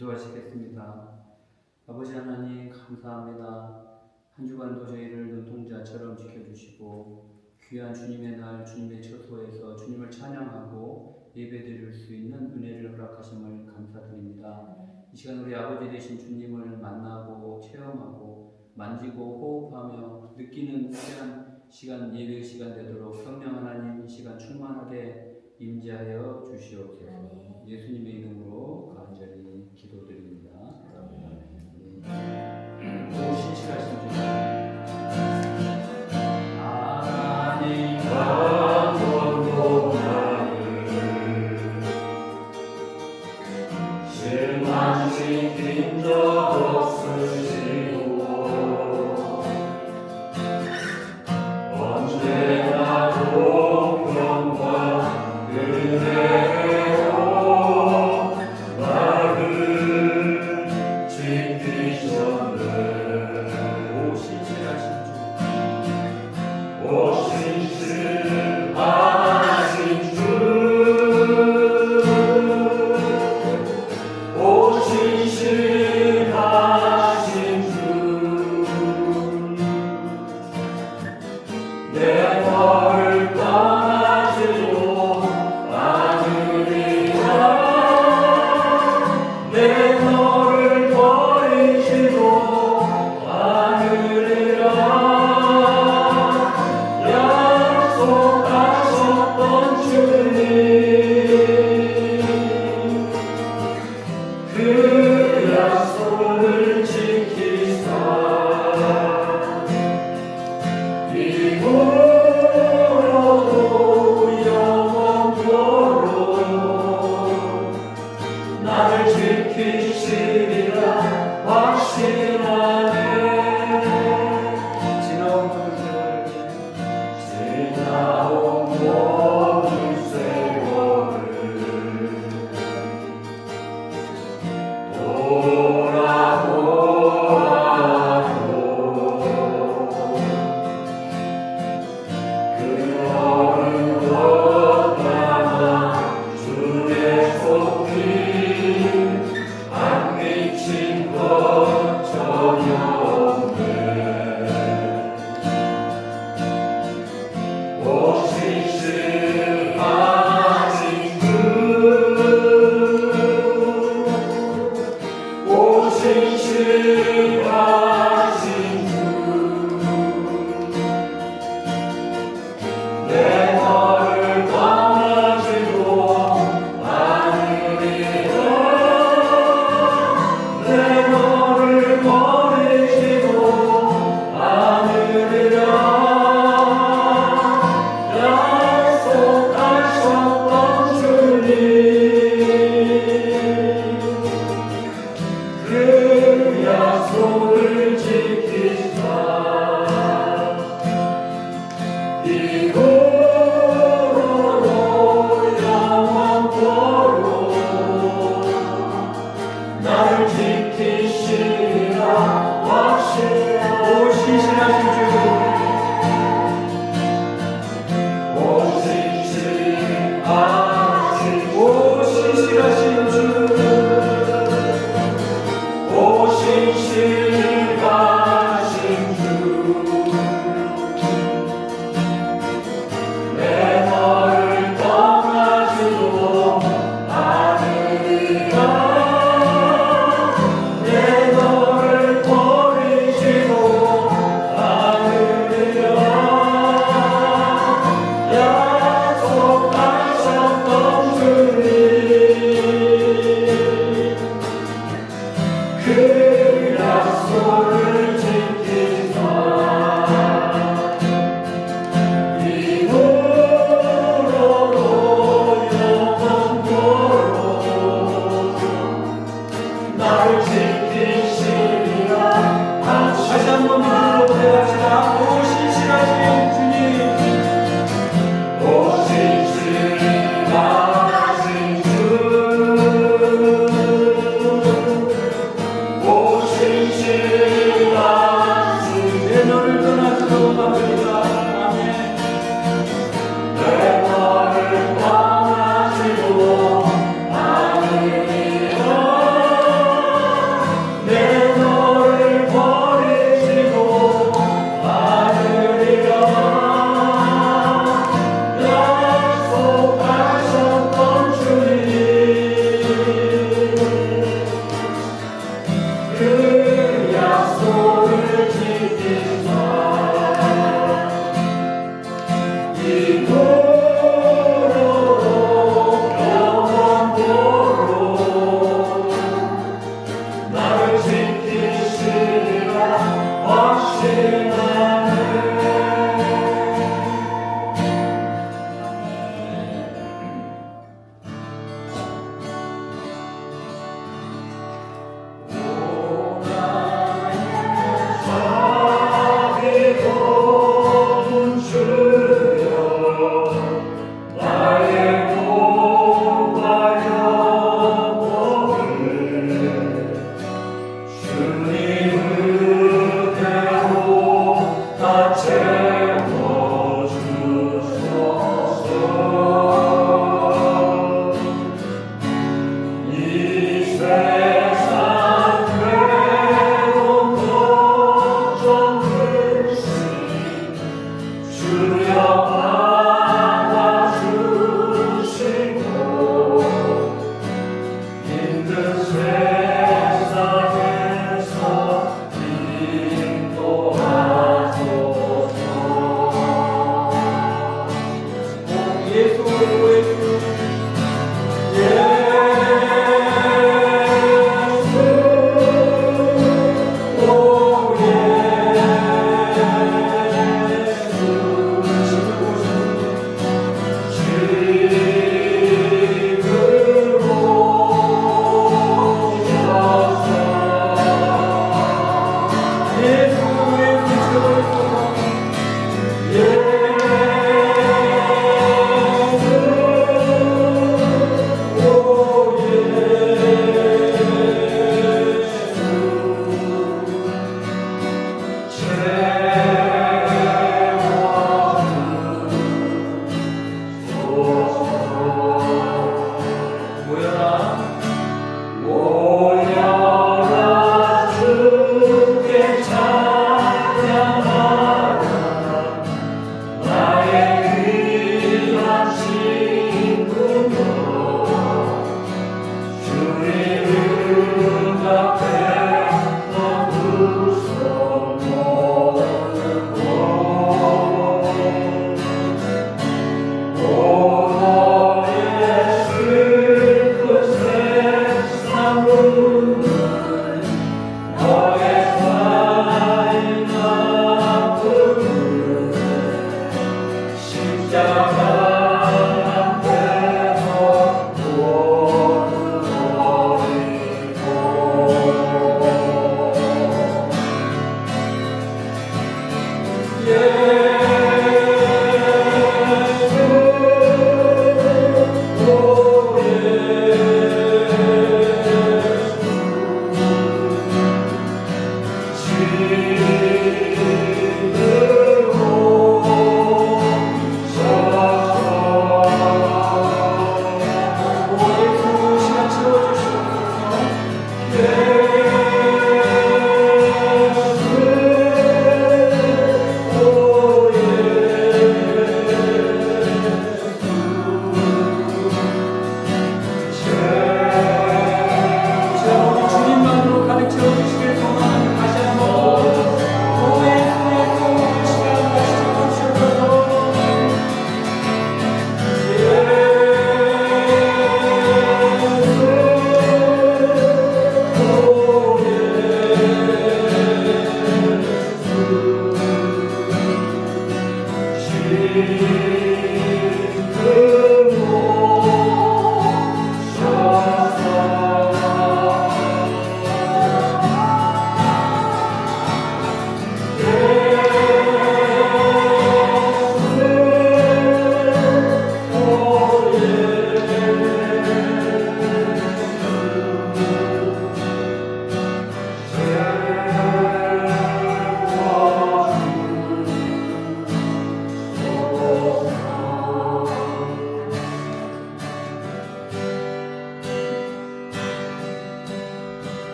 기도하시겠습니다. 아버지 하나님 감사합니다. 한 주간도 저희를 눈동자처럼 지켜주시고 귀한 주님의 날 주님의 처소에서 주님을 찬양하고 예배드릴 수 있는 은혜를 허락하심을 감사드립니다. 이 시간 우리 아버지 되신 주님을 만나고 체험하고 만지고 호흡하며 느끼는 귀한 시간 예배 시간 되도록 성령 하나님 이 시간 충만하게 임재하여 주시옵소서. 예수님의 이름으로 간절히 기도드립니다. 오 신실하신 주님 하나님과 동행하는 실망시킨 적 없으시고 언제나 공평과 은혜로 나를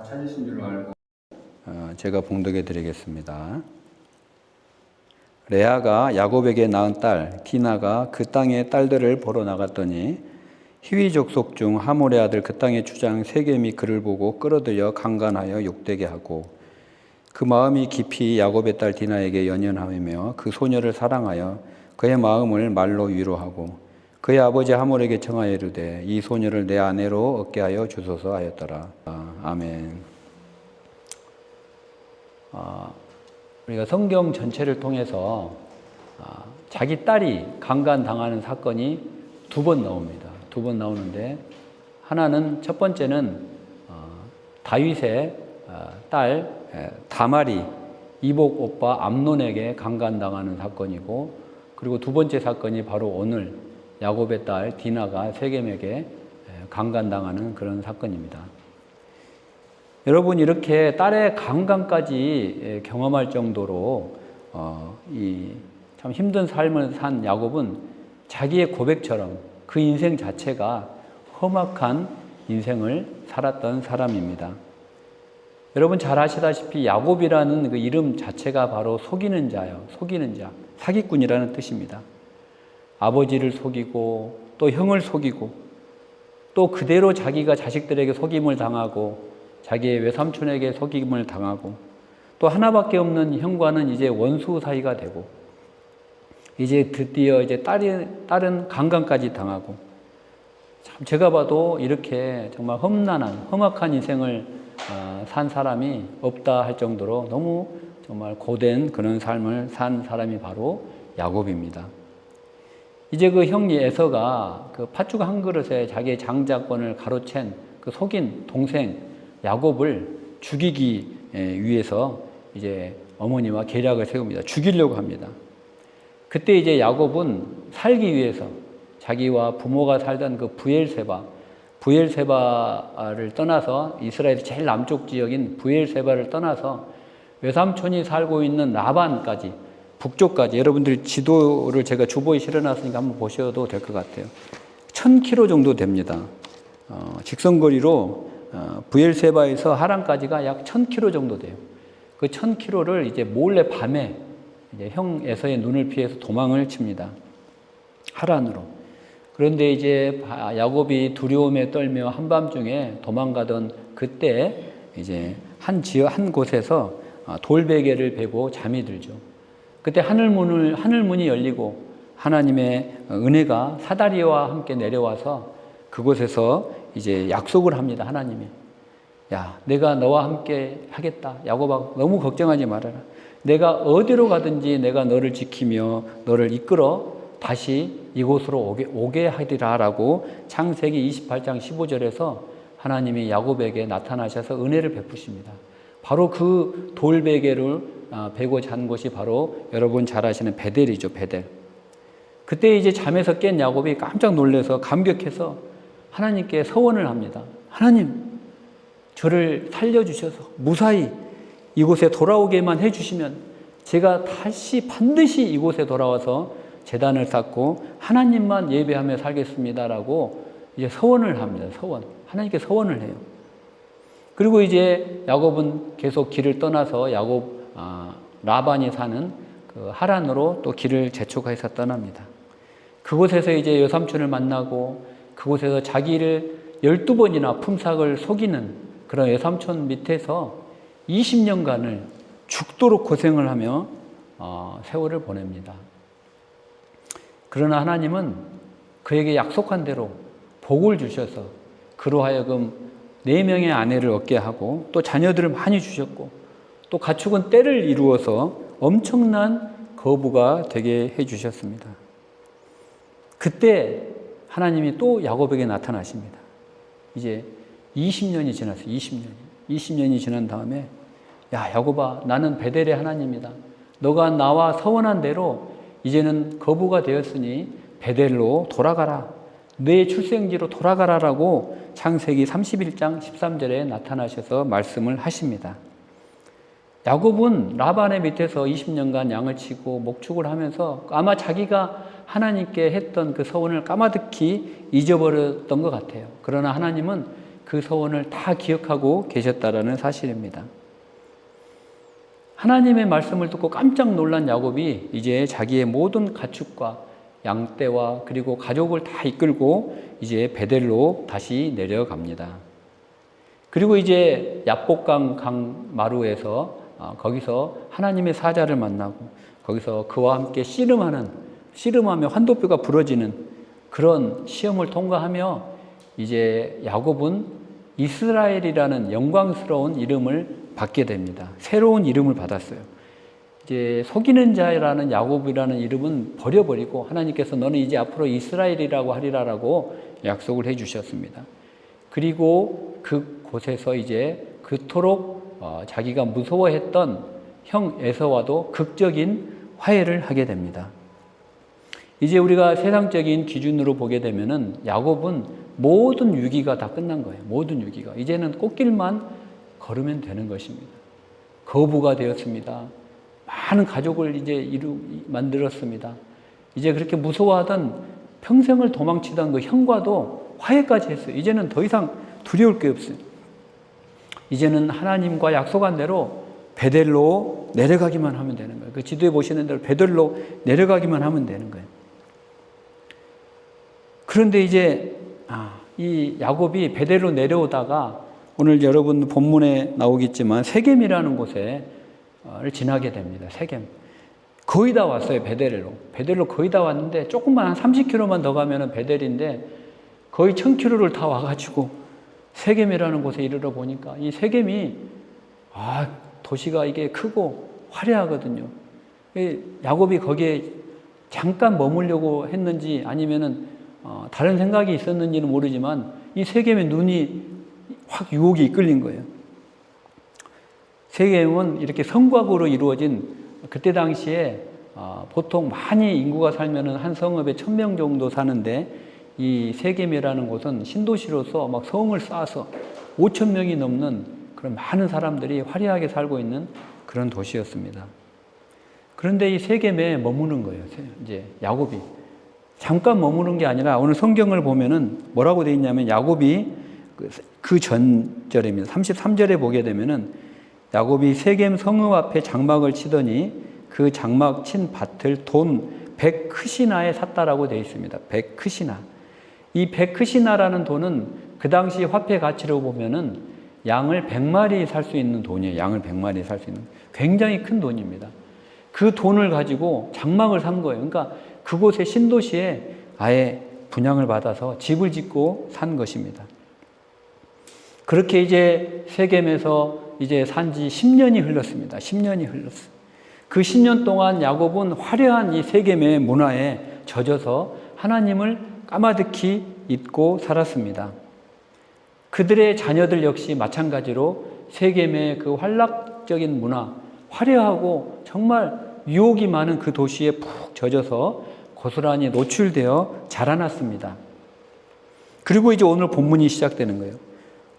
찾으신 줄로 알고 제가 봉독해 드리겠습니다. 레아가 야곱에게 낳은 딸 디나가 그 땅의 딸들을 보러 나갔더니 히위 족속 중 하몰의 아들 그 땅의 주장 세겜이 그를 보고 끌어들여 강간하여 욕되게 하고 그 마음이 깊이 야곱의 딸 디나에게 연연하며 그 소녀를 사랑하여 그의 마음을 말로 위로하고 그의 아버지 하몰에게 청하여 이르되 이 소녀를 내 아내로 얻게 하여 주소서 하였더라. 아멘. 우리가 성경 전체를 통해서 자기 딸이 강간당하는 사건이 2번 나옵니다. 2번 나오는데 하나는 첫 번째는 다윗의 딸 다말이 이복 오빠 암논에게 강간당하는 사건이고, 그리고 2번째 사건이 바로 오늘 야곱의 딸 디나가 세겜에게 강간당하는 그런 사건입니다. 여러분, 이렇게 딸의 강간까지 경험할 정도로 참 힘든 삶을 산 야곱은 자기의 고백처럼 그 인생 자체가 험악한 인생을 살았던 사람입니다. 여러분 잘 아시다시피 야곱이라는 그 이름 자체가 바로 속이는 자요, 속이는 자, 사기꾼이라는 뜻입니다. 아버지를 속이고 또 형을 속이고 또 그대로 자기가 자식들에게 속임을 당하고 자기의 외삼촌에게 속임을 당하고 또 하나밖에 없는 형과는 이제 원수 사이가 되고 이제 드디어 이제 딸은 강간까지 당하고, 참 제가 봐도 이렇게 정말 험악한 인생을 산 사람이 없다 할 정도로 너무 정말 고된 그런 삶을 산 사람이 바로 야곱입니다. 이제 그 형 에서가 그 팥죽 한 그릇에 자기의 장자권을 가로챈 그 속인 동생 야곱을 죽이기 위해서 이제 어머니와 계략을 세웁니다. 죽이려고 합니다. 그때 이제 야곱은 살기 위해서 자기와 부모가 살던 그 부엘세바를 떠나서 이스라엘 제일 남쪽 지역인 부엘세바를 떠나서 외삼촌이 살고 있는 라반까지, 북쪽까지, 여러분들 지도를 제가 주보에 실어놨으니까 한번 보셔도 될 것 같아요. 1000km 정도 됩니다. 직선거리로 부엘세바에서 하란까지가 약 1000km 정도 돼요. 그 1000km를 이제 몰래 밤에 이제 형 에서의 눈을 피해서 도망을 칩니다. 하란으로. 그런데 이제 야곱이 두려움에 떨며 한밤중에 도망가던 그때 이제 한 곳에서 돌베개를 베고 잠이 들죠. 그때 하늘문이 열리고 하나님의 은혜가 사다리와 함께 내려와서 그곳에서 이제 약속을 합니다. 하나님이, 야, 내가 너와 함께 하겠다. 야곱아, 너무 걱정하지 말아라. 내가 어디로 가든지 내가 너를 지키며 너를 이끌어 다시 이곳으로 오게 하리라 라고 창세기 28장 15절에서 하나님이 야곱에게 나타나셔서 은혜를 베푸십니다. 바로 그 돌베개를 베고 잔 곳이 바로 여러분 잘 아시는 베델이죠. 베델. 그때 이제 잠에서 깬 야곱이 깜짝 놀라서 감격해서 하나님께 서원을 합니다. 하나님, 저를 살려주셔서 무사히 이곳에 돌아오게만 해주시면 제가 다시 반드시 이곳에 돌아와서 제단을 쌓고 하나님만 예배하며 살겠습니다라고 이제 서원을 합니다. 서원. 하나님께 서원을 해요. 그리고 이제 야곱은 계속 길을 떠나서 라반이 사는 그 하란으로 또 길을 재촉해서 떠납니다. 그곳에서 이제 여삼촌을 만나고 그곳에서 자기를 12번이나 품삯을 속이는 그런 여삼촌 밑에서 20년간을 죽도록 고생을 하며 세월을 보냅니다. 그러나 하나님은 그에게 약속한 대로 복을 주셔서 그로 하여금 4명의 아내를 얻게 하고 또 자녀들을 많이 주셨고 또 가축은 때를 이루어서 엄청난 거부가 되게 해주셨습니다. 그때 하나님이 또 야곱에게 나타나십니다. 이제 20년이 지났어요. 20년이 지난 다음에, 야, 야곱아, 나는 베델의 하나님이다. 너가 나와 서원한 대로 이제는 거부가 되었으니 베델로 돌아가라. 내 출생지로 돌아가라라고 창세기 31장 13절에 나타나셔서 말씀을 하십니다. 야곱은 라반의 밑에서 20년간 양을 치고 목축을 하면서 아마 자기가 하나님께 했던 그 서원을 까마득히 잊어버렸던 것 같아요. 그러나 하나님은 그 소원을 다 기억하고 계셨다라는 사실입니다. 하나님의 말씀을 듣고 깜짝 놀란 야곱이 이제 자기의 모든 가축과 양떼와 그리고 가족을 다 이끌고 이제 베델로 다시 내려갑니다. 그리고 이제 야복강 강 마루에서 거기서 하나님의 사자를 만나고 거기서 그와 함께 씨름하며 환도뼈가 부러지는 그런 시험을 통과하며 이제 야곱은 이스라엘이라는 영광스러운 이름을 받게 됩니다. 새로운 이름을 받았어요. 이제 속이는 자라는 야곱이라는 이름은 버려버리고 하나님께서 너는 이제 앞으로 이스라엘이라고 하리라라고 약속을 해주셨습니다. 그리고 그곳에서 이제 그토록 자기가 무서워했던 형 에서와도 극적인 화해를 하게 됩니다. 이제 우리가 세상적인 기준으로 보게 되면은 야곱은 모든 위기가 다 끝난 거예요. 모든 위기가. 이제는 꽃길만 걸으면 되는 것입니다. 거부가 되었습니다. 많은 가족을 이제 만들었습니다. 이제 그렇게 무서워하던 평생을 도망치던 그 형과도 화해까지 했어요. 이제는 더 이상 두려울 게 없어요. 이제는 하나님과 약속한 대로 베델로 내려가기만 하면 되는 거예요. 그 지도에 보시는 대로 베델로 내려가기만 하면 되는 거예요. 그런데 이제 이 야곱이 베델로 내려오다가 오늘 여러분 본문에 나오겠지만 세겜이라는 곳을 지나게 됩니다. 세겜. 거의 다 왔어요. 베델로 거의 다 왔는데 조금만 한 30km만 더 가면 베델인데 거의 1000km를 다 와가지고 세겜이라는 곳에 이르러 보니까 이 세겜이 도시가 이게 크고 화려하거든요. 야곱이 거기에 잠깐 머물려고 했는지 아니면은 다른 생각이 있었는지는 모르지만 이 세겜의 눈이 확 유혹이 이끌린 거예요. 세겜은 이렇게 성곽으로 이루어진 그때 당시에 보통 많이 인구가 살면은 한 성읍에 1000명 정도 사는데 이 세겜이라는 곳은 신도시로서 막 성을 쌓아서 5000명이 넘는 그런 많은 사람들이 화려하게 살고 있는 그런 도시였습니다. 그런데 이 세겜에 머무는 거예요. 이제 야곱이 잠깐 머무는 게 아니라 오늘 성경을 보면은 뭐라고 되어 있냐면 야곱이 그 전절입니다. 33절에 보게 되면은 야곱이 세겜 성읍 앞에 장막을 치더니 그 장막 친 밭을 돈 100크시나에 샀다라고 되어 있습니다. 100크시나. 이 100크시나라는 돈은 그 당시 화폐 가치로 보면은 양을 100마리 살 수 있는 돈이에요. 양을 100마리 살 수 있는 굉장히 큰 돈입니다. 그 돈을 가지고 장막을 산 거예요. 그러니까 그곳의 신도시에 아예 분양을 받아서 집을 짓고 산 것입니다. 그렇게 이제 세겜에서 이제 산지 10년이 흘렀습니다. 10년이 흘렀어요. 그 10년 동안 야곱은 화려한 이 세겜의 문화에 젖어서 하나님을 까마득히 잊고 살았습니다. 그들의 자녀들 역시 마찬가지로 세겜의 그 활락적인 문화, 화려하고 정말 유혹이 많은 그 도시에 푹 젖어서 고스란히 노출되어 자라났습니다. 그리고 이제 오늘 본문이 시작되는 거예요.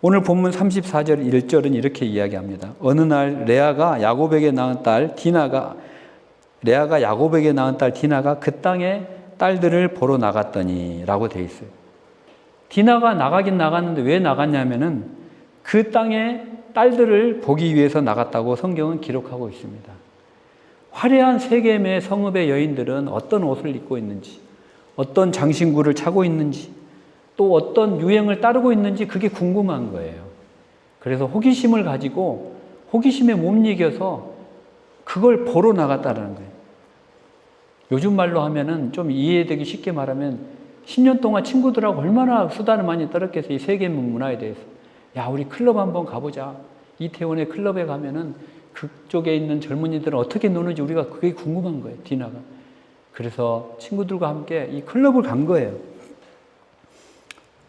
오늘 본문 34절 1절은 이렇게 이야기합니다. 어느 날 레아가 야곱에게 낳은 딸 디나가 그 땅에 딸들을 보러 나갔더니 라고 되어 있어요. 디나가 나가긴 나갔는데 왜 나갔냐면은 그 땅에 딸들을 보기 위해서 나갔다고 성경은 기록하고 있습니다. 화려한 세겜의 성읍의 여인들은 어떤 옷을 입고 있는지, 어떤 장신구를 차고 있는지, 또 어떤 유행을 따르고 있는지 그게 궁금한 거예요. 그래서 호기심을 가지고 호기심에 못 이겨서 그걸 보러 나갔다는 거예요. 요즘 말로 하면은 좀 이해되기 쉽게 말하면 10년 동안 친구들하고 얼마나 수다를 많이 떨었겠어요. 이 세계 문화에 대해서. 야, 우리 클럽 한번 가보자. 이태원의 클럽에 가면은 그쪽에 있는 젊은이들은 어떻게 노는지 우리가 그게 궁금한 거예요. 디나가. 그래서 친구들과 함께 이 클럽을 간 거예요.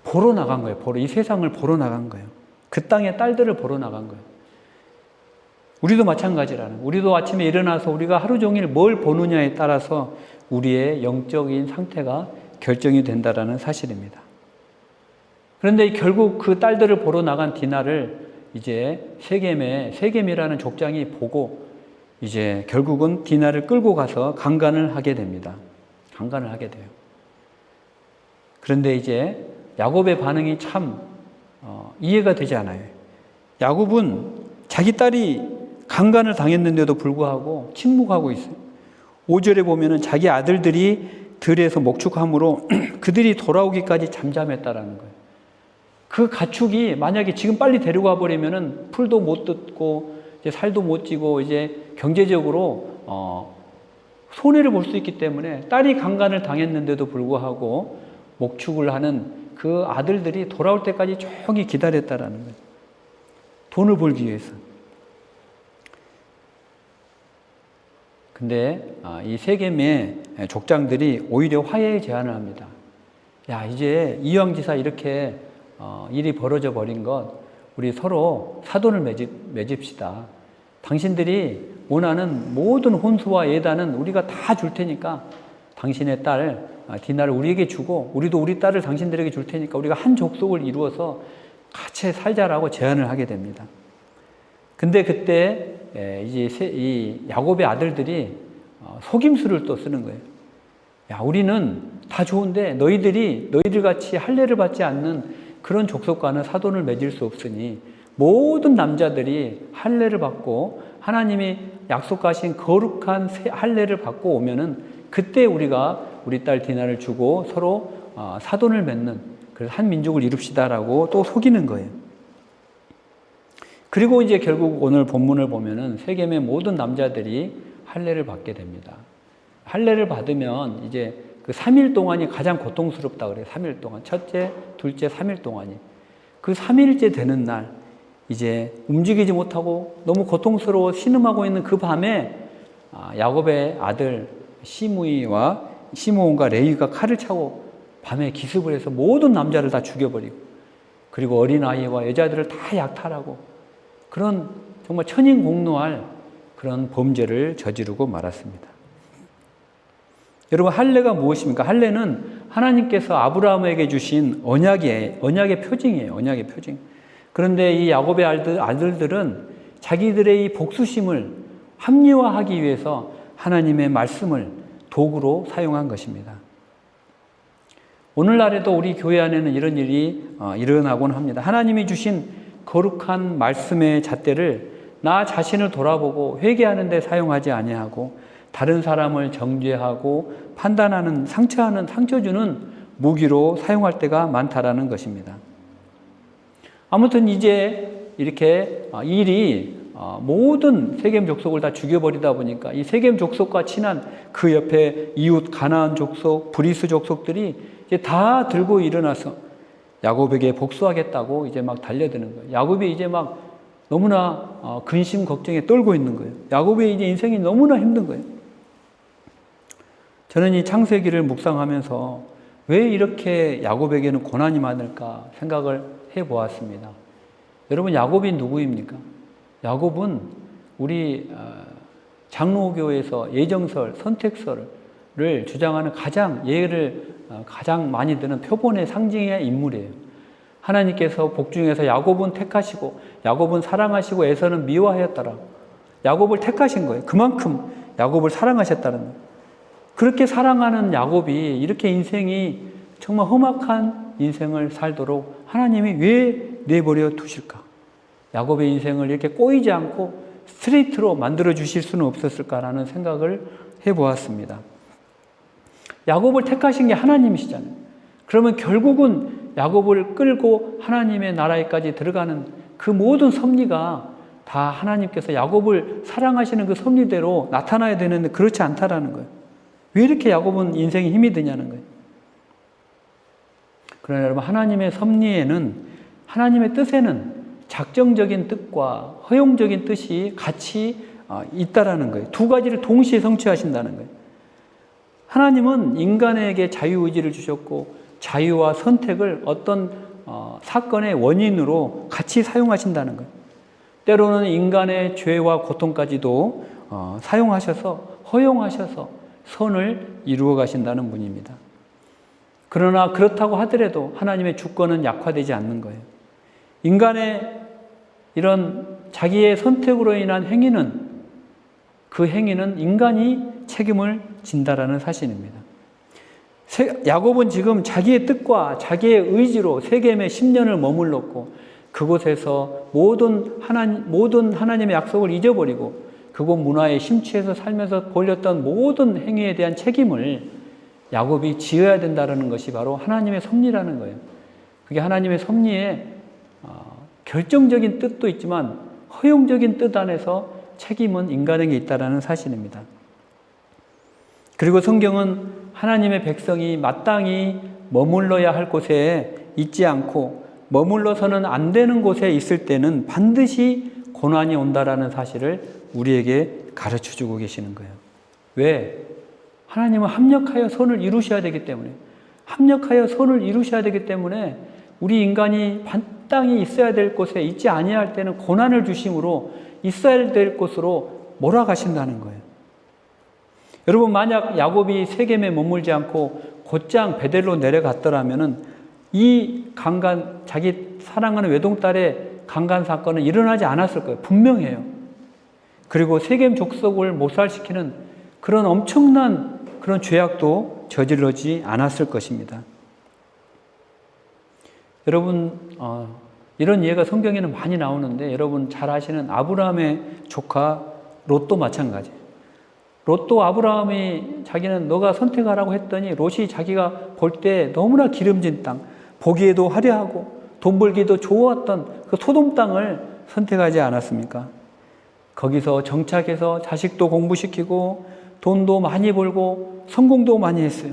보러 나간 거예요. 이 세상을 보러 나간 거예요. 그 땅의 딸들을 보러 나간 거예요. 우리도 마찬가지라는 거예요. 우리도 아침에 일어나서 우리가 하루 종일 뭘 보느냐에 따라서 우리의 영적인 상태가 결정이 된다라는 사실입니다. 그런데 결국 그 딸들을 보러 나간 디나를 이제 세겜이라는 족장이 보고 이제 결국은 디나를 끌고 가서 강간을 하게 됩니다. 강간을 하게 돼요. 그런데 이제 야곱의 반응이 참 이해가 되지 않아요. 야곱은 자기 딸이 강간을 당했는데도 불구하고 침묵하고 있어요. 5절에 보면은 자기 아들들이 들에서 목축함으로 그들이 돌아오기까지 잠잠했다라는 거예요. 그 가축이 만약에 지금 빨리 데려가 버리면은 풀도 못 듣고 이제 살도 못 찌고 이제 경제적으로 손해를 볼 수 있기 때문에 딸이 강간을 당했는데도 불구하고 목축을 하는 그 아들들이 돌아올 때까지 조용히 기다렸다라는 거예요. 돈을 벌기 위해서. 근데 이 세겜의 족장들이 오히려 화해의 제안을 합니다. 야, 이제 이왕지사 이렇게 일이 벌어져 버린 것, 우리 서로 사돈을 맺읍시다. 당신들이 원하는 모든 혼수와 예단은 우리가 다 줄 테니까 당신의 딸 디나를 우리에게 주고 우리도 우리 딸을 당신들에게 줄 테니까 우리가 한 족속을 이루어서 같이 살자라고 제안을 하게 됩니다. 근데 그때 이제 이 야곱의 아들들이 속임수를 또 쓰는 거예요. 야, 우리는 다 좋은데 너희들 같이 할례를 받지 않는 그런 족속과는 사돈을 맺을 수 없으니 모든 남자들이 할례를 받고 하나님이 약속하신 거룩한 할례를 받고 오면은 그때 우리가 우리 딸 디나를 주고 서로 사돈을 맺는 그래서 한 민족을 이룹시다라고 또 속이는 거예요. 그리고 이제 결국 오늘 본문을 보면은 세겜의 모든 남자들이 할례를 받게 됩니다. 할례를 받으면 이제 그 3일 동안이 가장 고통스럽다 그래요. 3일 동안. 첫째, 둘째, 3일 동안이. 그 3일째 되는 날 이제 움직이지 못하고 너무 고통스러워 신음하고 있는 그 밤에 야곱의 아들 시므온과 레위가 칼을 차고 밤에 기습을 해서 모든 남자를 다 죽여버리고 그리고 어린아이와 여자들을 다 약탈하고 그런 정말 천인공노할 그런 범죄를 저지르고 말았습니다. 여러분, 할례가 무엇입니까? 할례는 하나님께서 아브라함에게 주신 언약의 표징이에요. 언약의 표징. 그런데 이 야곱의 아들들은 자기들의 이 복수심을 합리화하기 위해서 하나님의 말씀을 도구로 사용한 것입니다. 오늘날에도 우리 교회 안에는 이런 일이 일어나곤 합니다. 하나님이 주신 거룩한 말씀의 잣대를 나 자신을 돌아보고 회개하는 데 사용하지 아니하고 다른 사람을 정죄하고 판단하는 상처 주는 무기로 사용할 때가 많다라는 것입니다. 아무튼 이제 이렇게 일이 모든 세겜 족속을 다 죽여버리다 보니까 이 세겜 족속과 친한 그 옆에 이웃 가나안 족속, 브리스 족속들이 이제 다 들고 일어나서 야곱에게 복수하겠다고 이제 막 달려드는 거예요. 야곱이 이제 막 너무나 근심 걱정에 떨고 있는 거예요. 야곱의 이제 인생이 너무나 힘든 거예요. 저는 이 창세기를 묵상하면서 왜 이렇게 야곱에게는 고난이 많을까 생각을 해보았습니다. 여러분, 야곱이 누구입니까? 야곱은 우리 장로교에서 예정설, 선택설을 주장하는 가장 많이 드는 표본의 상징의 인물이에요. 하나님께서 복중에서 야곱은 택하시고 야곱은 사랑하시고 에서는 미워하였더라. 야곱을 택하신 거예요. 그만큼 야곱을 사랑하셨다는 거예요. 그렇게 사랑하는 야곱이 이렇게 인생이 정말 험악한 인생을 살도록 하나님이 왜 내버려 두실까? 야곱의 인생을 이렇게 꼬이지 않고 스트레이트로 만들어 주실 수는 없었을까라는 생각을 해보았습니다. 야곱을 택하신 게 하나님이시잖아요. 그러면 결국은 야곱을 끌고 하나님의 나라에까지 들어가는 그 모든 섭리가 다 하나님께서 야곱을 사랑하시는 그 섭리대로 나타나야 되는데 그렇지 않다라는 거예요. 왜 이렇게 야곱은 인생에 힘이 드냐는 거예요. 그러나 여러분, 하나님의 섭리에는, 하나님의 뜻에는 작정적인 뜻과 허용적인 뜻이 같이 있다라는 거예요. 두 가지를 동시에 성취하신다는 거예요. 하나님은 인간에게 자유의지를 주셨고 자유와 선택을 어떤 사건의 원인으로 같이 사용하신다는 거예요. 때로는 인간의 죄와 고통까지도 사용하셔서 허용하셔서 선을 이루어 가신다는 분입니다. 그러나 그렇다고 하더라도 하나님의 주권은 약화되지 않는 거예요. 인간의 이런 자기의 선택으로 인한 행위는 그 행위는 인간이 책임을 진다라는 사실입니다. 야곱은 지금 자기의 뜻과 자기의 의지로 세겜에 10년을 머물렀고 그곳에서 모든 하나님의 약속을 잊어버리고 그곳 문화에 심취해서 살면서 벌였던 모든 행위에 대한 책임을 야곱이 지어야 된다는 것이 바로 하나님의 섭리라는 거예요. 그게 하나님의 섭리의 결정적인 뜻도 있지만 허용적인 뜻 안에서 책임은 인간에게 있다는 사실입니다. 그리고 성경은 하나님의 백성이 마땅히 머물러야 할 곳에 있지 않고 머물러서는 안 되는 곳에 있을 때는 반드시 고난이 온다라는 사실을 우리에게 가르쳐주고 계시는 거예요. 왜? 하나님은 합력하여 선을 이루셔야 되기 때문에 합력하여 선을 이루셔야 되기 때문에 우리 인간이 마땅히 있어야 될 곳에 있지 아니할 때는 고난을 주심으로 있어야 될 곳으로 몰아가신다는 거예요. 여러분, 만약 야곱이 세겜에 머물지 않고 곧장 베델로 내려갔더라면은 이 자기 사랑하는 외동딸의 강간 사건은 일어나지 않았을 거예요. 분명해요. 그리고 세겜 족속을 몰살시키는 그런 엄청난 그런 죄악도 저질러지 않았을 것입니다. 여러분, 이런 예가 성경에는 많이 나오는데 여러분 잘 아시는 아브라함의 조카 롯도 마찬가지예요. 롯도 아브라함이 자기는 너가 선택하라고 했더니 롯이 자기가 볼 때 너무나 기름진 땅, 보기에도 화려하고 돈 벌기도 좋았던 그 소돔 땅을 선택하지 않았습니까? 거기서 정착해서 자식도 공부시키고 돈도 많이 벌고 성공도 많이 했어요.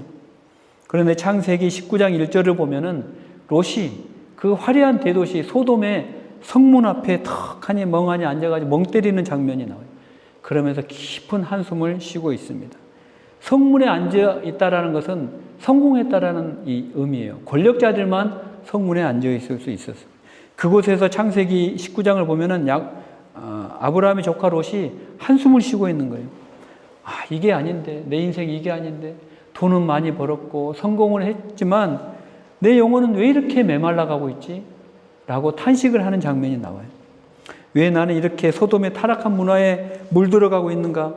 그런데 창세기 19장 1절을 보면은 롯이 그 화려한 대도시 소돔의 성문 앞에 턱하니 멍하니 앉아가지고 멍 때리는 장면이 나와요. 그러면서 깊은 한숨을 쉬고 있습니다. 성문에 앉아 있다라는 것은 성공했다라는 이 의미예요. 권력자들만 성문에 앉아 있을 수 있었어요. 그곳에서 창세기 19장을 보면은 아브라함의 조카 롯이 한숨을 쉬고 있는 거예요. 이게 아닌데, 내 인생이 이게 아닌데, 돈은 많이 벌었고 성공을 했지만 내 영혼은 왜 이렇게 메말라가고 있지? 라고 탄식을 하는 장면이 나와요. 왜 나는 이렇게 소돔의 타락한 문화에 물들어가고 있는가?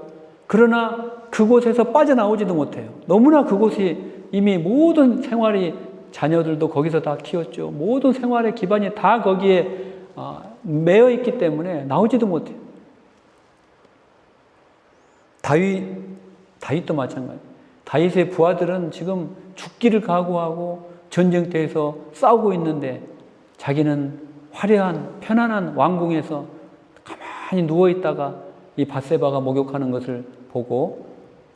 그러나 그곳에서 빠져나오지도 못해요. 너무나 그곳이 이미 모든 생활이, 자녀들도 거기서 다 키웠죠. 모든 생활의 기반이 다 거기에 매여 있기 때문에 나오지도 못해요. 다윗도 마찬가지. 다윗의 부하들은 지금 죽기를 각오하고 전쟁터에서 싸우고 있는데 자기는 화려한 편안한 왕궁에서 가만히 누워있다가 이 밧세바가 목욕하는 것을 보고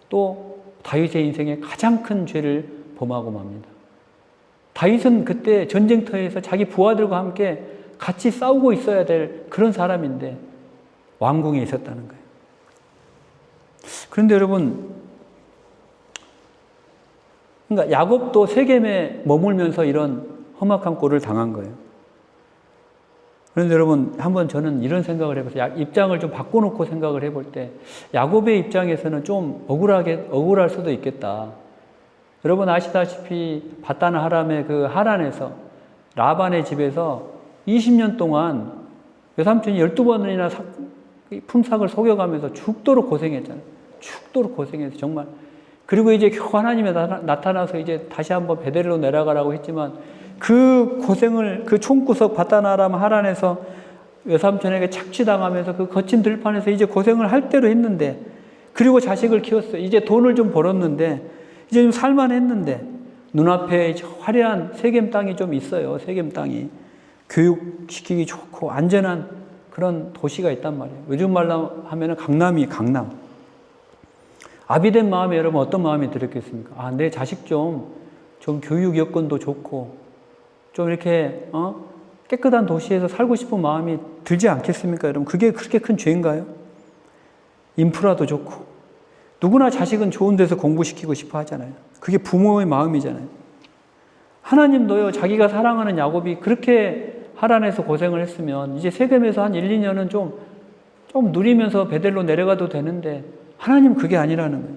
또 다윗의 인생에 가장 큰 죄를 범하고 맙니다. 다윗은 그때 전쟁터에서 자기 부하들과 함께 같이 싸우고 있어야 될 그런 사람인데 왕궁에 있었다는 거예요. 그런데 여러분, 그러니까 야곱도 세겜에 머물면서 이런 험악한 꼴을 당한 거예요. 그런데 여러분, 한번 저는 이런 생각을 해봤어요. 입장을 좀 바꿔놓고 생각을 해볼 때 야곱의 입장에서는 좀 억울할 수도 있겠다. 여러분 아시다시피 바단 하람의 그 하란에서 라반의 집에서 20년 동안 외삼촌이 12번이나 품삯을 속여가면서 죽도록 고생했잖아요. 죽도록 고생해서 정말. 그리고 이제 겨우 하나님이 나타나서 이제 다시 한번 베델로 내려가라고 했지만 그 고생을 그 총구석 바단 아람 하란에서 외삼촌에게 착취당하면서 그 거친 들판에서 이제 고생을 할 대로 했는데, 그리고 자식을 키웠어요. 이제 돈을 좀 벌었는데 이제 좀 살만했는데 눈앞에 화려한 세겜 땅이 좀 있어요. 세겜 땅이 교육시키기 좋고 안전한 그런 도시가 있단 말이에요. 요즘 말로 하면은 강남. 아비된 마음에 여러분 어떤 마음이 들었겠습니까? 내 자식 좀 교육 여건도 좋고 좀 이렇게 깨끗한 도시에서 살고 싶은 마음이 들지 않겠습니까? 여러분, 그게 그렇게 큰 죄인가요? 인프라도 좋고 누구나 자식은 좋은 데서 공부시키고 싶어 하잖아요. 그게 부모의 마음이잖아요. 하나님도요, 자기가 사랑하는 야곱이 그렇게 하란에서 고생을 했으면 이제 세겜에서 한 1, 2년은 좀 누리면서 베델로 내려가도 되는데 하나님은 그게 아니라는 거예요.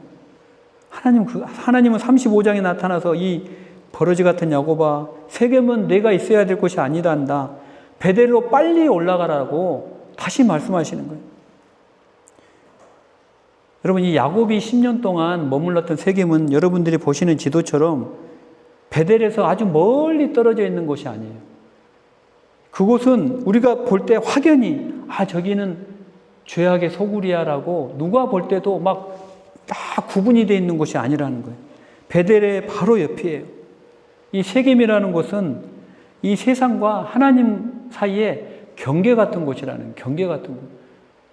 하나님은 35장에 나타나서 이 버러지 같은 야곱아, 세겜은 내가 있어야 될 곳이 아니란다. 베델로 빨리 올라가라고 다시 말씀하시는 거예요. 여러분, 이 야곱이 10년 동안 머물렀던 세겜은 여러분들이 보시는 지도처럼 베델에서 아주 멀리 떨어져 있는 곳이 아니에요. 그곳은 우리가 볼 때 확연히 저기는 죄악의 소굴이야라고 누가 볼 때도 막 딱 구분이 되어 있는 곳이 아니라는 거예요. 베델의 바로 옆이에요. 이 세겜이라는 곳은 이 세상과 하나님 사이에 경계 같은 곳이라는, 경계 같은 곳.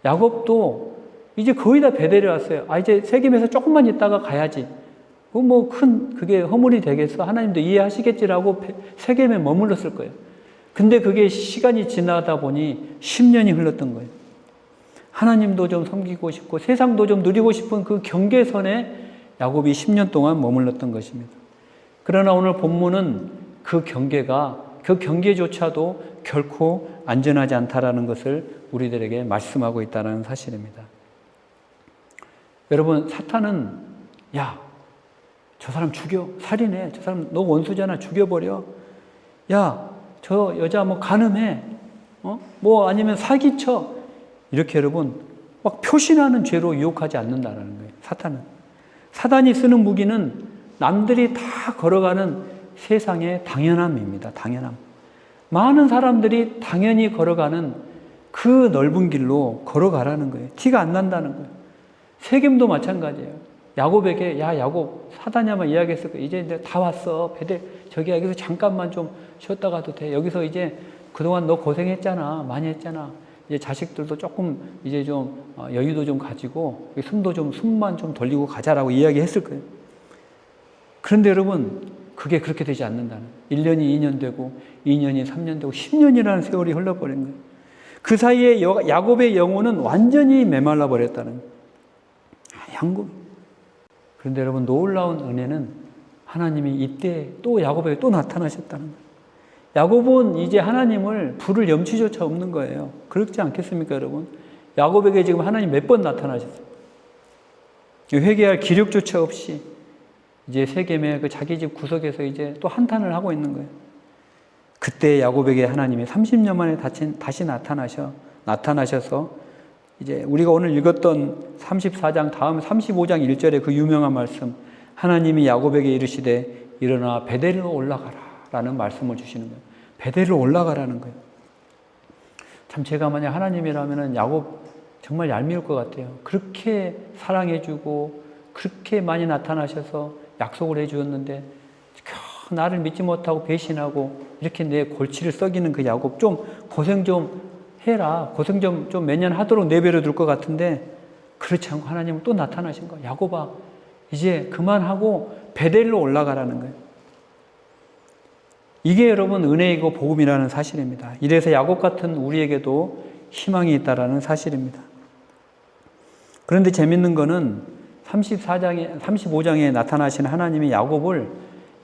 야곱도 이제 거의 다 베델에 왔어요. 이제 세겜에서 조금만 있다가 가야지. 그게 허물이 되겠어. 하나님도 이해하시겠지라고 세겜에 머물렀을 거예요. 근데 그게 시간이 지나다 보니 10년이 흘렀던 거예요. 하나님도 좀 섬기고 싶고 세상도 좀 누리고 싶은 그 경계선에 야곱이 10년 동안 머물렀던 것입니다. 그러나 오늘 본문은 그 경계조차도 결코 안전하지 않다라는 것을 우리들에게 말씀하고 있다는 사실입니다. 여러분, 사탄은 야, 저 사람 죽여, 살인해, 저 사람 너 원수잖아, 죽여버려. 야, 저 여자 간음해, 아니면 사기쳐. 이렇게 여러분 막 표신하는 죄로 유혹하지 않는다는 거예요. 사탄은. 사단이 쓰는 무기는 남들이 다 걸어가는 세상의 당연함입니다. 당연함. 많은 사람들이 당연히 걸어가는 그 넓은 길로 걸어가라는 거예요. 티가 안 난다는 거예요. 세겜도 마찬가지예요. 야곱에게 야 야곱, 사단이 아마 이야기했을 거예요. 이제 다 왔어. 베델 저기 여기서 잠깐만 좀 쉬었다 가도 돼. 여기서 이제 그동안 너 고생했잖아. 많이 했잖아. 이제 자식들도 조금 이제 좀 여유도 좀 가지고 숨만 좀 돌리고 가자라고 이야기했을 거예요. 그런데 여러분, 그게 그렇게 되지 않는다는. 1년이 2년 되고 2년이 3년 되고 10년이라는 세월이 흘러버린 거예요. 그 사이에 야곱의 영혼은 완전히 메말라 버렸다는 거예요. 야곱. 그런데 여러분, 놀라운 은혜는 하나님이 이때 또 야곱에게 또 나타나셨다는 거예요. 야곱은 이제 하나님을 부를 염치조차 없는 거예요. 그렇지 않겠습니까, 여러분? 야곱에게 지금 하나님 몇 번 나타나셨어요. 회개할 기력조차 없이 이제 세겜의 그 자기 집 구석에서 이제 또 한탄을 하고 있는 거예요. 그때 야곱에게 하나님이 30년 만에 다시 나타나셔서 이제 우리가 오늘 읽었던 34장 다음 35장 1절에 그 유명한 말씀, 하나님이 야곱에게 이르시되 일어나 베델로 올라가라 라는 말씀을 주시는 거예요. 베델로 올라가라는 거예요. 참, 제가 만약 하나님이라면 야곱 정말 얄미울 것 같아요. 그렇게 사랑해주고 그렇게 많이 나타나셔서 약속을 해주었는데 나를 믿지 못하고 배신하고 이렇게 내 골치를 썩이는 그 야곱, 좀 고생 좀 해라, 고생 좀 몇 년 하도록 내버려 둘 것 같은데 그렇지 않고 하나님은 또 나타나신 거예요. 야곱아, 이제 그만하고 베델로 올라가라는 거예요. 이게 여러분 은혜이고 복음이라는 사실입니다. 이래서 야곱 같은 우리에게도 희망이 있다라는 사실입니다. 그런데 재밌는 거는 35장에 나타나신 하나님이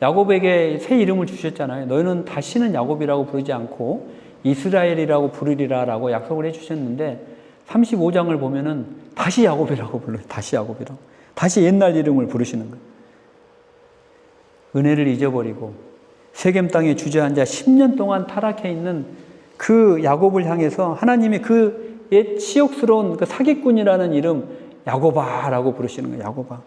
야곱에게 새 이름을 주셨잖아요. 너희는 다시는 야곱이라고 부르지 않고 이스라엘이라고 부르리라 라고 약속을 해주셨는데 35장을 보면은 다시 야곱이라고 불러요. 다시 야곱이라고. 다시 옛날 이름을 부르시는 거예요. 은혜를 잊어버리고 세겜 땅에 주저앉아 10년 동안 타락해 있는 그 야곱을 향해서 하나님이 그 옛 치욕스러운 그 사기꾼이라는 이름 야곱아라고 부르시는 거예요. 야곱아.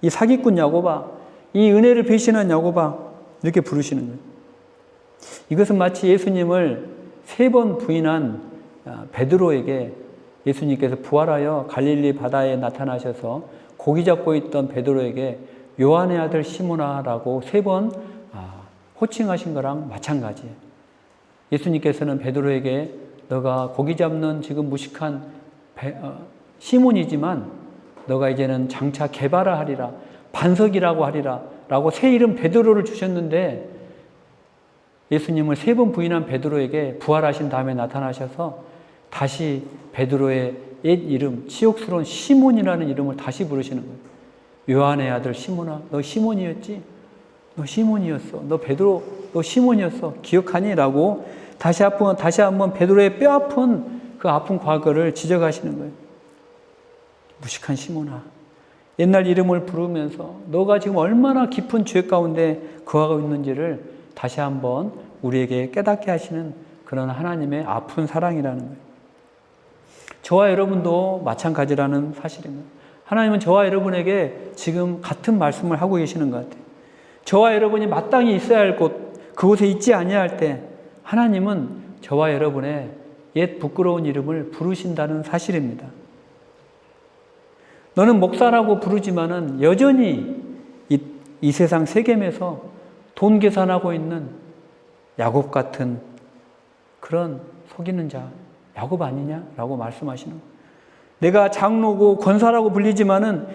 이 사기꾼 야곱아, 이 은혜를 배신한 야곱아, 이렇게 부르시는 거예요. 이것은 마치 예수님을 3번 부인한 베드로에게 예수님께서 부활하여 갈릴리 바다에 나타나셔서 고기 잡고 있던 베드로에게 요한의 아들 시몬아라고 3번 호칭하신 거랑 마찬가지예요. 예수님께서는 베드로에게 너가 고기 잡는 지금 무식한 시몬이지만 너가 이제는 장차 게바라 하리라, 반석이라고 하리라 라고 새 이름 베드로를 주셨는데 예수님을 3번 부인한 베드로에게 부활하신 다음에 나타나셔서 다시 베드로의 옛 이름, 치욕스러운 시몬이라는 이름을 다시 부르시는 거예요. 요한의 아들 시몬아, 너 시몬이었지? 너 시몬이었어. 너 베드로, 너 시몬이었어. 기억하니? 라고 다시 한번 베드로의 뼈아픈 그 아픈 과거를 지적하시는 거예요. 무식한 시몬아. 옛날 이름을 부르면서 너가 지금 얼마나 깊은 죄 가운데 거하고 있는지를 다시 한번 우리에게 깨닫게 하시는 그런 하나님의 아픈 사랑이라는 거예요. 저와 여러분도 마찬가지라는 사실입니다. 하나님은 저와 여러분에게 지금 같은 말씀을 하고 계시는 것 같아요. 저와 여러분이 마땅히 있어야 할 곳, 그곳에 있지 아니할 때 하나님은 저와 여러분의 옛 부끄러운 이름을 부르신다는 사실입니다. 너는 목사라고 부르지만은 여전히 이 세상 세겜에서 돈 계산하고 있는 야곱 같은 그런 속이는 자, 야곱 아니냐라고 말씀하시는 거예요. 내가 장로고 권사라고 불리지만은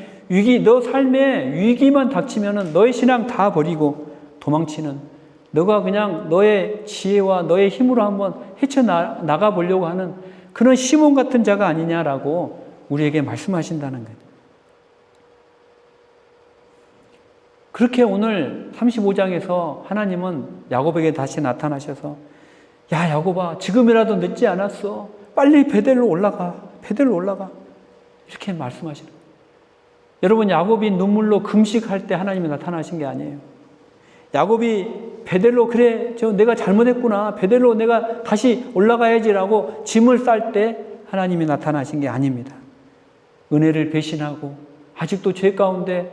너 삶에 위기만 닥치면은 너의 신앙 다 버리고 도망치는, 너가 그냥 너의 지혜와 너의 힘으로 한번 헤쳐나가 보려고 하는 그런 시몬 같은 자가 아니냐라고 우리에게 말씀하신다는 거예요. 그렇게 오늘 35장에서 하나님은 야곱에게 다시 나타나셔서 야 야곱아, 지금이라도 늦지 않았어. 빨리 베델로 올라가. 베델로 올라가. 이렇게 말씀하시는 거예요. 여러분, 야곱이 눈물로 금식할 때 하나님이 나타나신 게 아니에요. 야곱이 베델로, 그래 내가 잘못했구나, 베델로 내가 다시 올라가야지라고 짐을 쌀 때 하나님이 나타나신 게 아닙니다. 은혜를 배신하고 아직도 죄 가운데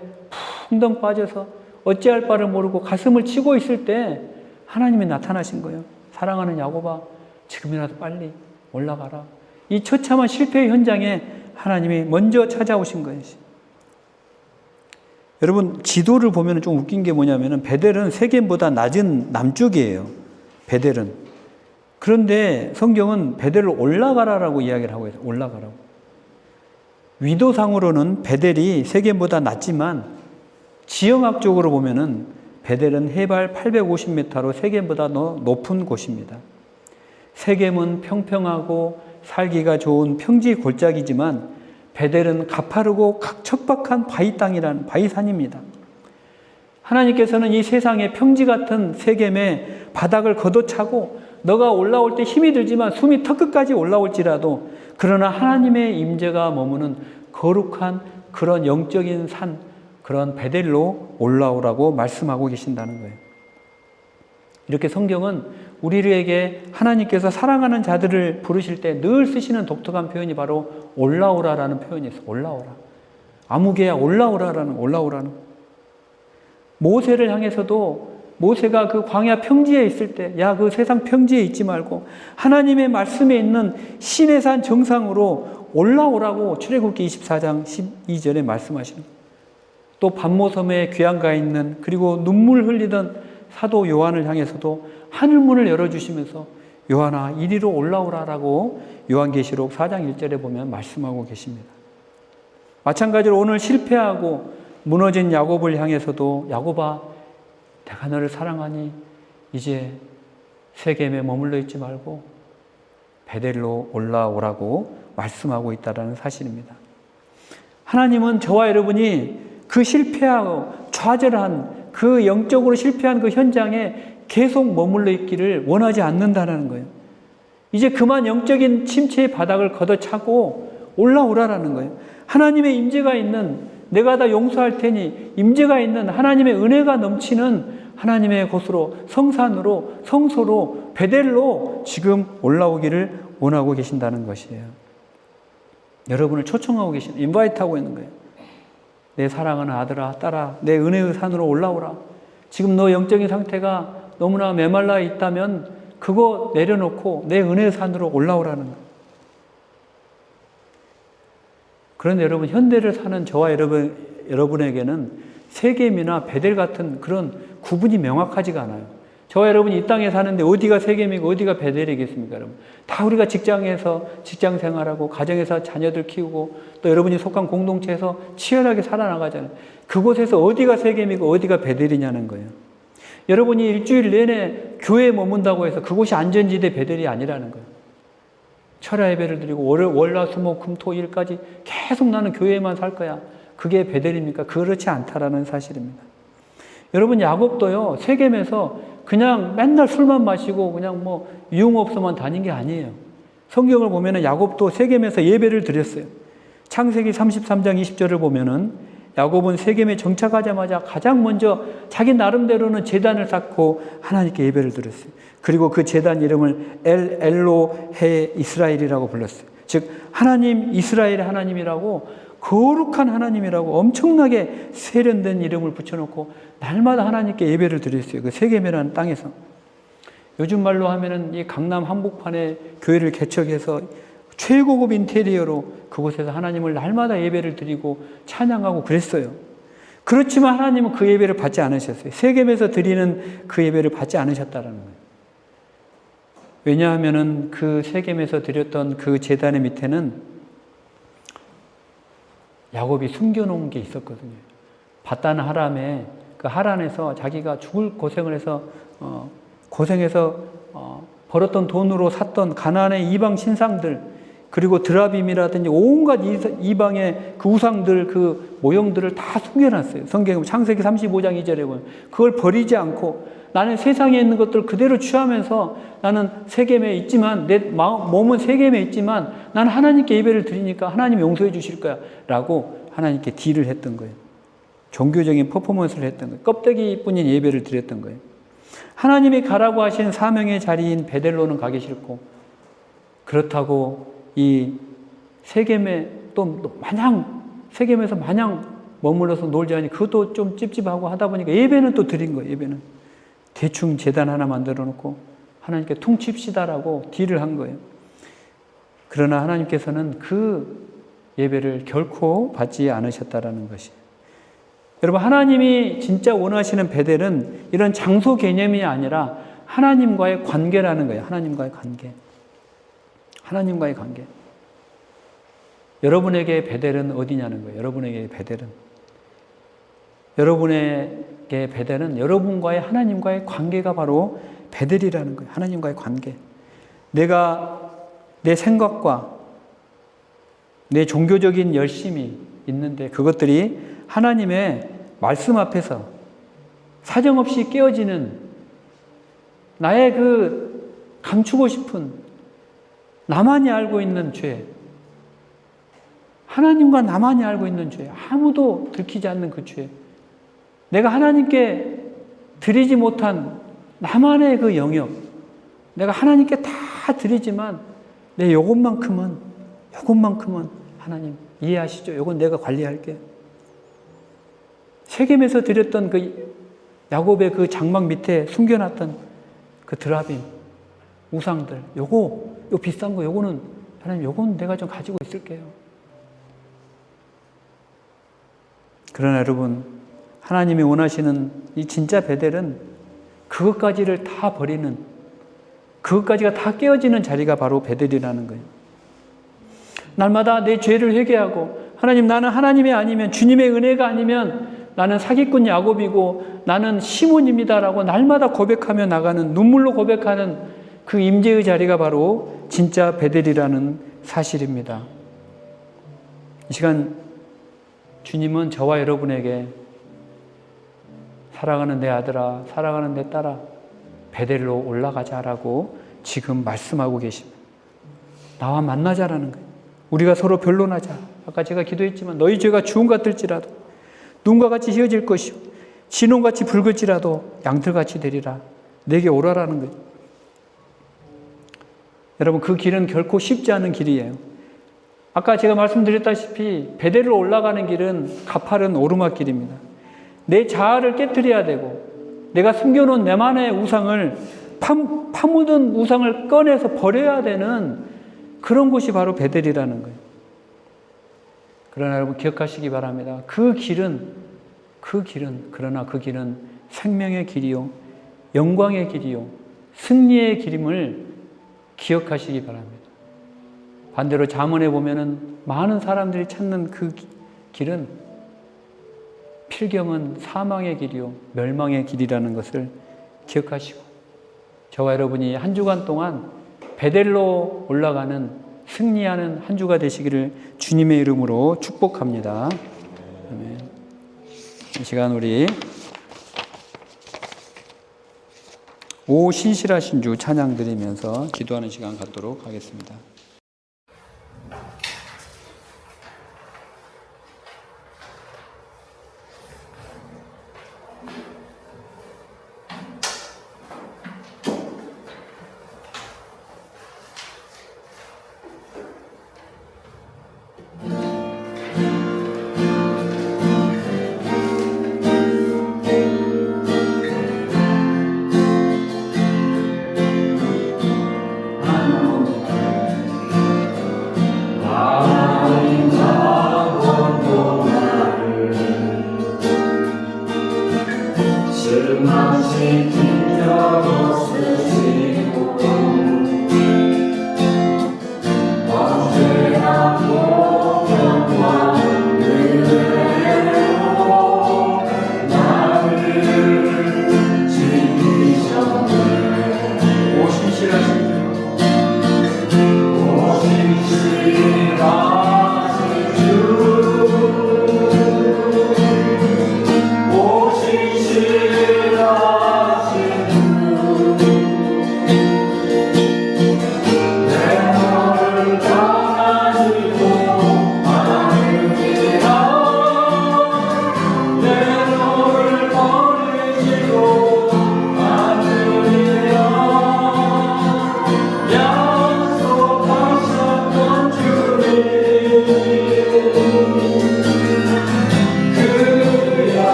풍덩 빠져서 어찌할 바를 모르고 가슴을 치고 있을 때 하나님이 나타나신 거예요. 사랑하는 야곱아, 지금이라도 빨리 올라가라. 이 처참한 실패의 현장에 하나님이 먼저 찾아오신 거예요. 여러분, 지도를 보면 좀 웃긴 게 뭐냐면은 베델은 세겜보다 낮은 남쪽이에요. 베델은. 그런데 성경은 베델로 올라가라라고 이야기를 하고 있어요. 올라가라고. 위도상으로는 베델이 세겜보다 낮지만 지형학적으로 보면은 베델은 해발 850m로 세겜보다 높은 곳입니다. 세겜은 평평하고 살기가 좋은 평지 골짜기지만 베델은 가파르고 척박한 바위 땅이라는 바위산입니다. 하나님께서는 이 세상의 평지 같은 세겜의 바닥을 걷어차고 너가 올라올 때 힘이 들지만 숨이 턱끝까지 올라올지라도 그러나 하나님의 임재가 머무는 거룩한 그런 영적인 산, 그런 베델로 올라오라고 말씀하고 계신다는 거예요. 이렇게 성경은 우리에게 하나님께서 사랑하는 자들을 부르실 때 늘 쓰시는 독특한 표현이 바로 올라오라라는 표현이 있어요. 올라오라. 아무개야 올라오라라는, 올라오라는. 모세를 향해서도 모세가 그 광야 평지에 있을 때, 야, 그 세상 평지에 있지 말고 하나님의 말씀에 있는 신의 산 정상으로 올라오라고 출애굽기 24장 12절에 말씀하시는 거예요. 또 반모섬에 귀양가 있는, 그리고 눈물 흘리던 사도 요한을 향해서도 하늘문을 열어주시면서 요한아 이리로 올라오라라고 요한계시록 4장 1절에 보면 말씀하고 계십니다. 마찬가지로 오늘 실패하고 무너진 야곱을 향해서도 야곱아, 내가 너를 사랑하니 이제 세겜에 머물러 있지 말고 베델로 올라오라고 말씀하고 있다는 사실입니다. 하나님은 저와 여러분이 그 실패하고 좌절한 그 영적으로 실패한 그 현장에 계속 머물러 있기를 원하지 않는다는 거예요. 이제 그만 영적인 침체의 바닥을 걷어차고 올라오라라는 거예요. 하나님의 임재가 있는, 내가 다 용서할 테니 임재가 있는 하나님의 은혜가 넘치는 하나님의 곳으로, 성산으로, 성소로, 베델로 지금 올라오기를 원하고 계신다는 것이에요. 여러분을 초청하고 계신, 인바이트하고 있는 거예요. 내 사랑하는 아들아, 딸아, 내 은혜의 산으로 올라오라. 지금 너 영적인 상태가 너무나 메말라 있다면 그거 내려놓고 내 은혜의 산으로 올라오라는 거예요. 그런데 여러분, 현대를 사는 저와 여러분에게는 세겜이나 베델 같은 그런 구분이 명확하지가 않아요. 저와 여러분이 이 땅에 사는데 어디가 세겜이고 어디가 베델이겠습니까, 여러분? 다 우리가 직장에서 직장 생활하고 가정에서 자녀들 키우고 또 여러분이 속한 공동체에서 치열하게 살아나가잖아요. 그곳에서 어디가 세겜이고 어디가 베델이냐는 거예요. 여러분이 일주일 내내 교회에 머문다고 해서 그곳이 안전지대 베델이 아니라는 거예요. 철야 예배를 드리고 월화수목금토일까지 계속 나는 교회에만 살 거야. 그게 베델입니까? 그렇지 않다라는 사실입니다. 여러분, 야곱도요, 세겜에서 그냥 맨날 술만 마시고 그냥 뭐 유흥업소만 다닌 게 아니에요. 성경을 보면은 야곱도 세겜에서 예배를 드렸어요. 창세기 33장 20절을 보면은 야곱은 세겜에 정착하자마자 가장 먼저 자기 나름대로는 제단을 쌓고 하나님께 예배를 드렸어요. 그리고 그 제단 이름을 엘로헤 이스라엘이라고 불렀어요. 즉 하나님, 이스라엘의 하나님이라고 거룩한 하나님이라고 엄청나게 세련된 이름을 붙여놓고 날마다 하나님께 예배를 드렸어요. 그 세겜이라는 땅에서. 요즘 말로 하면은 이 강남 한복판에 교회를 개척해서 최고급 인테리어로 그곳에서 하나님을 날마다 예배를 드리고 찬양하고 그랬어요. 그렇지만 하나님은 그 예배를 받지 않으셨어요. 세겜에서 드리는 그 예배를 받지 않으셨다는 거예요. 왜냐하면은 그 세겜에서 드렸던 그 제단의 밑에는 야곱이 숨겨놓은 게 있었거든요. 바단 하람에 그 하란에서 자기가 죽을 고생을 해서 고생해서 벌었던 돈으로 샀던 가나안의 이방 신상들, 그리고 드라빔이라든지 온갖 이방의 그 우상들, 그 모형들을 다 숨겨놨어요. 성경 창세기 35장 2절에 보면 그걸 버리지 않고 나는 세상에 있는 것들 그대로 취하면서 나는 세겜에 있지만 내 몸은 세겜에 있지만 나는 하나님께 예배를 드리니까 하나님 용서해 주실 거야 라고 하나님께 딜을 했던 거예요. 종교적인 퍼포먼스를 했던 거예요. 껍데기뿐인 예배를 드렸던 거예요. 하나님이 가라고 하신 사명의 자리인 베델로는 가기 싫고, 그렇다고 이 세겜에 또 마냥 세겜에서 마냥 머물러서 놀자니 그것도 좀 찝찝하고 하다 보니까 예배는 또 드린 거예요. 예배는 대충 제단 하나 만들어 놓고 하나님께 퉁칩시다라고 딜을 한 거예요. 그러나 하나님께서는 그 예배를 결코 받지 않으셨다라는 것이에요. 여러분, 하나님이 진짜 원하시는 베델은 이런 장소 개념이 아니라 하나님과의 관계라는 거예요. 하나님과의 관계. 하나님과의 관계. 여러분에게 베델은 어디냐는 거예요. 여러분에게 베델은 여러분과의 하나님과의 관계가 바로 베델이라는 거예요. 하나님과의 관계. 내가 내 생각과 내 종교적인 열심이 있는데 그것들이 하나님의 말씀 앞에서 사정없이 깨어지는 나의 그 감추고 싶은 나만이 알고 있는 죄, 하나님과 나만이 알고 있는 죄, 아무도 들키지 않는 그 죄, 내가 하나님께 드리지 못한 나만의 그 영역, 내가 하나님께 다 드리지만 내 요것만큼은 하나님 이해하시죠? 요건 내가 관리할게요. 세겜에서 드렸던 그 야곱의 그 장막 밑에 숨겨놨던 그 드라빔, 우상들, 요거 비싼 거, 요거는 하나님, 요건 내가 좀 가지고 있을게요. 그러나 여러분, 하나님이 원하시는 이 진짜 베델은 그것까지를 다 버리는, 그것까지가 다 깨어지는 자리가 바로 베델이라는 거예요. 날마다 내 죄를 회개하고, 하나님, 나는 하나님이 아니면, 주님의 은혜가 아니면 나는 사기꾼 야곱이고 나는 시몬입니다라고 날마다 고백하며 나가는, 눈물로 고백하는 그 임재의 자리가 바로 진짜 베델이라는 사실입니다. 이 시간 주님은 저와 여러분에게 사랑하는 내 아들아, 사랑하는 내 딸아, 베델로 올라가자라고 지금 말씀하고 계십니다. 나와 만나자라는 거예요. 우리가 서로 변론하자. 아까 제가 기도했지만 너희 죄가 주홍 같을지라도 눈과 같이 휘어질 것이요 진홍같이 붉을지라도 양털같이 되리라. 내게 오라라는 거예요. 여러분, 그 길은 결코 쉽지 않은 길이에요. 아까 제가 말씀드렸다시피 베델로 올라가는 길은 가파른 오르막길입니다. 내 자아를 깨트려야 되고 내가 숨겨놓은 내만의 우상을 파묻은 우상을 꺼내서 버려야 되는 그런 곳이 바로 베델이라는 거예요. 그러나 여러분 기억하시기 바랍니다. 그 길은 생명의 길이요, 영광의 길이요, 승리의 길임을 기억하시기 바랍니다. 반대로 잠언에 보면은 많은 사람들이 찾는 그 길은 필경은 사망의 길이요, 멸망의 길이라는 것을 기억하시고 저와 여러분이 한 주간 동안 베델로 올라가는 승리하는 한 주가 되시기를 주님의 이름으로 축복합니다. 아멘. 이 시간 우리 오 신실하신 주 찬양 드리면서 기도하는 시간 갖도록 하겠습니다. 흠없이 긴 주 오신실하신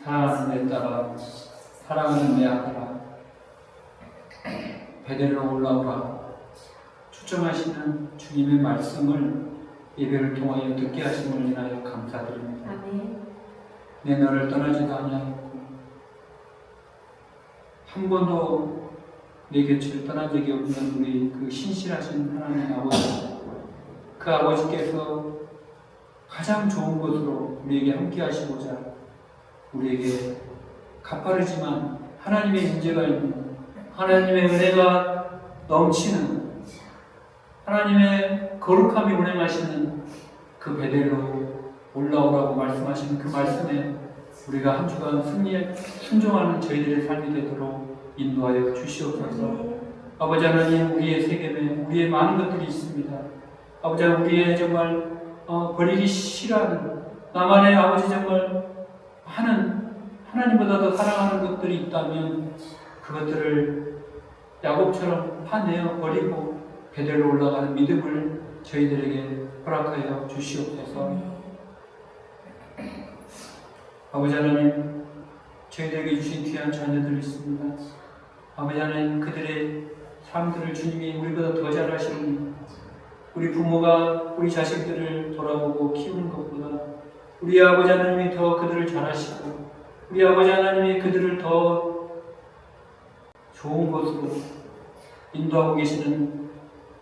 사랑하는 내 딸아, 사랑하는 내 아들아, 베델로 올라오라. 초청하시는 주님의 말씀을 예배를 통하여 듣게 하심을 인하여 감사드립니다. 아멘. 내 너를 떠나지도 아니하였고 한 번도 내 곁을 떠난 적이 없는 우리 그 신실하신 하나님 아버지, 그 아버지께서 가장 좋은 것으로 우리에게 함께 하시고자 우리에게 가파르지만 하나님의 인재가 있는, 하나님의 은혜가 넘치는, 하나님의 거룩함이 운행하시는 그 베델로 올라오라고 말씀하시는 그 말씀에 우리가 한 주간 승리에 순종하는 저희들의 삶이 되도록 인도하여 주시옵소서. 아버지 하나님, 우리의 세겜에 우리의 많은 것들이 있습니다. 아버지 하나님, 우리의 정말 버리기 싫어하는, 나만의 아버지 정말 하는, 하나님보다 더 사랑하는 것들이 있다면 그것들을 야곱처럼 파내어 버리고 베델로 올라가는 믿음을 저희들에게 허락하여 주시옵소서. 아버지 하나님, 저희들에게 주신 귀한 자녀들이 있습니다. 아버지 하나님, 그들의 삶들을 주님이 우리보다 더 잘하시니 우리 부모가 우리 자식들을 돌아보고 키우는 것보다 우리 아버지 하나님이 더 그들을 잘하시고 우리 아버지 하나님이 그들을 더 좋은 곳으로 인도하고 계시는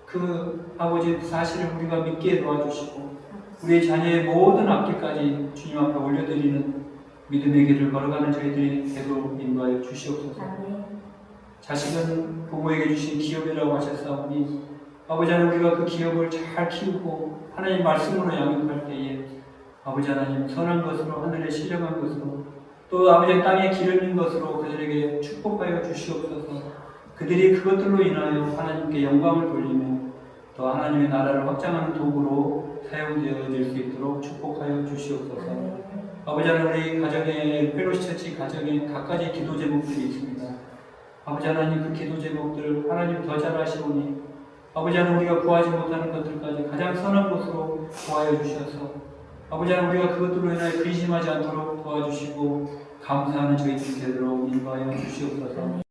그 아버지의 사실을 우리가 믿게 도와주시고 우리의 자녀의 모든 앞길까지 주님 앞에 올려드리는 믿음의 길을 걸어가는 저희들이 되도록 인도하여 주시옵소서. 자식은 부모에게 주신 기업이라고 하셨사오니 아버지 하나님, 우리가 그 기업을 잘 키우고 하나님 말씀으로 양육할 때에 아버지 하나님, 선한 것으로, 하늘에 신령한 것으로, 또 아버지 땅에 기름진 것으로 그들에게 축복하여 주시옵소서. 그들이 그것들로 인하여 하나님께 영광을 돌리며 또 하나님의 나라를 확장하는 도구로 사용되어질 수 있도록 축복하여 주시옵소서. 아버지 하나님, 우리 가정에, 펠로시처치 가정에 갖가지 기도 제목들이 있습니다. 아버지 하나님, 그 기도 제목들을 하나님 더 잘하시오니 아버지 하나님, 우리가 구하지 못하는 것들까지 가장 선한 것으로 구하여 주셔서 아버지 하나님, 우리가 그것들로 인하여 근심하지 않도록 도와주시고 감사하는 저희들 되도록 인도하여 주시옵소서.